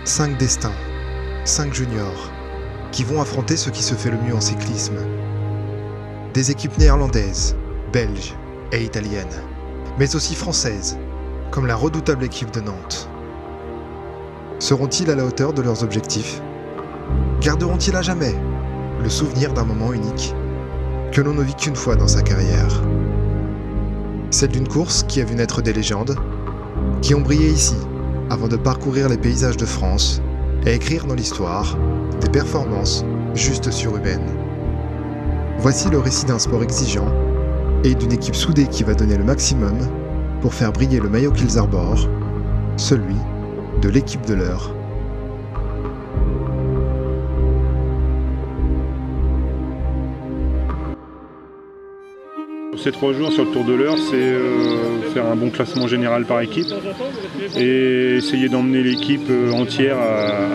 5 destins, 5 juniors, qui vont affronter ce qui se fait le mieux en cyclisme. Des équipes néerlandaises, belges et italiennes, mais aussi françaises, comme la redoutable équipe de Nantes. Seront-ils à la hauteur de leurs objectifs? Garderont-ils à jamais le souvenir d'un moment unique que l'on ne vit qu'une fois dans sa carrière? Celle d'une course qui a vu naître des légendes, qui ont brillé ici avant de parcourir les paysages de France et écrire dans l'histoire des performances juste surhumaines. Voici le récit d'un sport exigeant et d'une équipe soudée qui va donner le maximum pour faire briller le maillot qu'ils arborent, celui de l'équipe de l'Eure. Ces 3 jours sur le Tour de l'Eure, c'est faire un bon classement général par équipe et essayer d'emmener l'équipe entière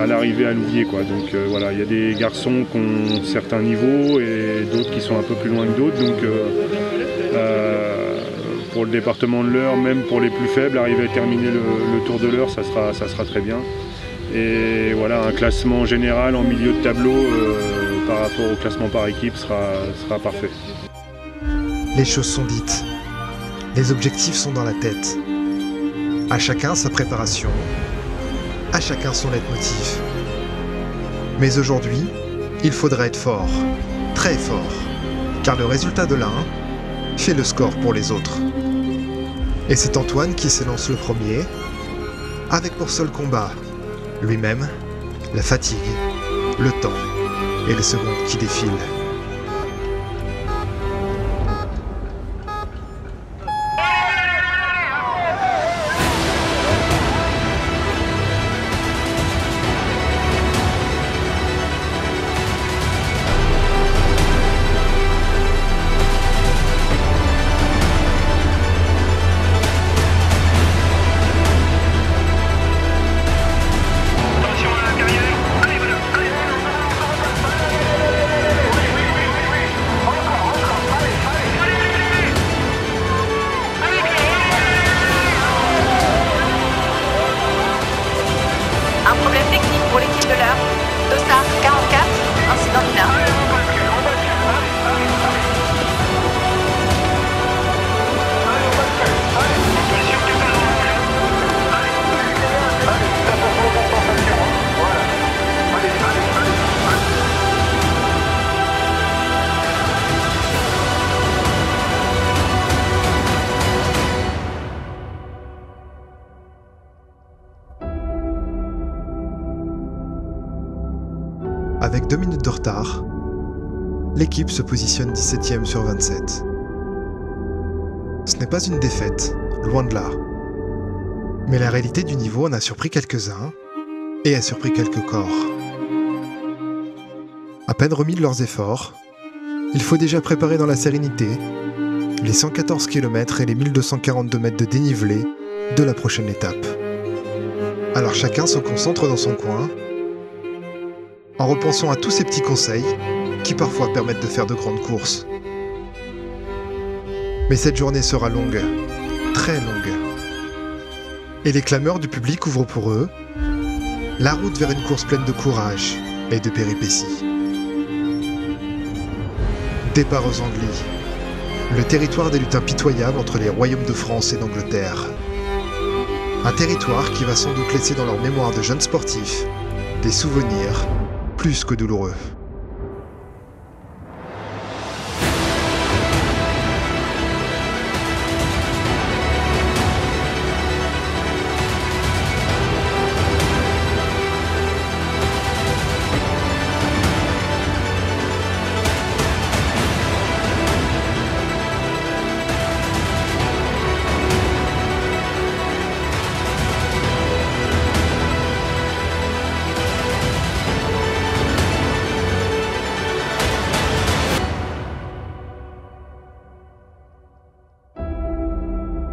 à l'arrivée à Louviers, quoi. Donc voilà, il y a des garçons qui ont certains niveaux et d'autres qui sont un peu plus loin que d'autres. Donc pour le département de l'Eure, même pour les plus faibles, arriver à terminer le Tour de l'Eure, ça sera très bien. Et voilà, un classement général en milieu de tableau par rapport au classement par équipe sera parfait. Les choses sont dites. Les objectifs sont dans la tête. À chacun sa préparation. À chacun son leitmotiv. Mais aujourd'hui, il faudra être fort. Très fort. Car le résultat de l'un fait le score pour les autres. Et c'est Antoine qui s'élance le premier, avec pour seul combat lui-même, la fatigue, le temps et les secondes qui défilent. Un problème technique pour l'équipe de l'Eure. Dossard 44, incident mineur. Avec 2 minutes de retard, l'équipe se positionne 17e sur 27. Ce n'est pas une défaite, loin de là. Mais la réalité du niveau en a surpris quelques-uns et a surpris quelques corps. À peine remis de leurs efforts, il faut déjà préparer dans la sérénité les 114 km et les 1242 mètres de dénivelé de la prochaine étape. Alors chacun se concentre dans son coin, en repensant à tous ces petits conseils qui parfois permettent de faire de grandes courses. Mais cette journée sera longue, très longue. Et les clameurs du public ouvrent pour eux la route vers une course pleine de courage et de péripéties. Départ aux Anglais, le territoire des luttes impitoyables entre les royaumes de France et d'Angleterre. Un territoire qui va sans doute laisser dans leur mémoire de jeunes sportifs des souvenirs plus que douloureux.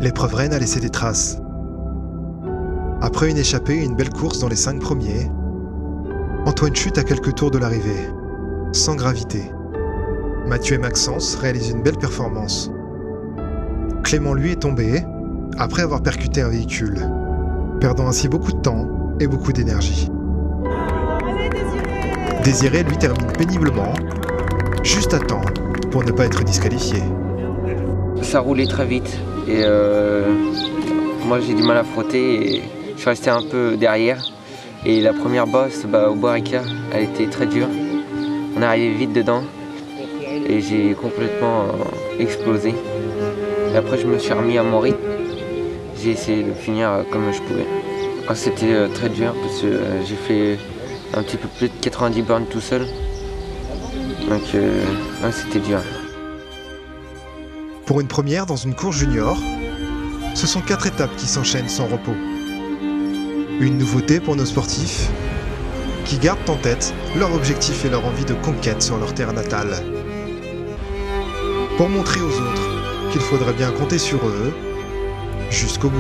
L'épreuve reine a laissé des traces. Après une échappée et une belle course dans les 5 premiers, Antoine chute à quelques tours de l'arrivée, sans gravité. Mathieu et Maxence réalisent une belle performance. Clément, lui, est tombé après avoir percuté un véhicule, perdant ainsi beaucoup de temps et beaucoup d'énergie. Désiré, lui, termine péniblement, juste à temps pour ne pas être disqualifié. Ça roulait très vite et moi j'ai du mal à frotter et je suis resté un peu derrière. Et la première bosse au Bois Ricard, elle était très dure. On est arrivé vite dedans et j'ai complètement explosé. Et après je me suis remis à mon rythme. J'ai essayé de finir comme je pouvais. C'était très dur parce que j'ai fait un petit peu plus de 90 bornes tout seul. Donc c'était dur. Pour une première dans une course junior, ce sont 4 étapes qui s'enchaînent sans repos. Une nouveauté pour nos sportifs, qui gardent en tête leur objectif et leur envie de conquête sur leur terre natale. Pour montrer aux autres qu'il faudrait bien compter sur eux jusqu'au bout.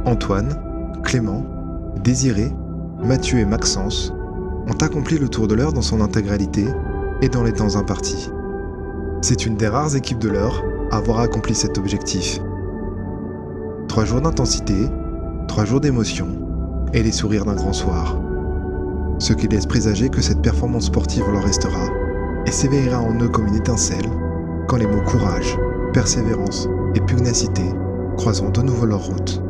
Antoine, Clément, Désiré, Mathieu et Maxence ont accompli le tour de l'Eure dans son intégralité et dans les temps impartis. C'est une des rares équipes de l'Eure à avoir accompli cet objectif. 3 jours d'intensité, 3 jours d'émotion et les sourires d'un grand soir. Ce qui laisse présager que cette performance sportive leur restera et s'éveillera en eux comme une étincelle quand les mots courage, persévérance et pugnacité croiseront de nouveau leur route.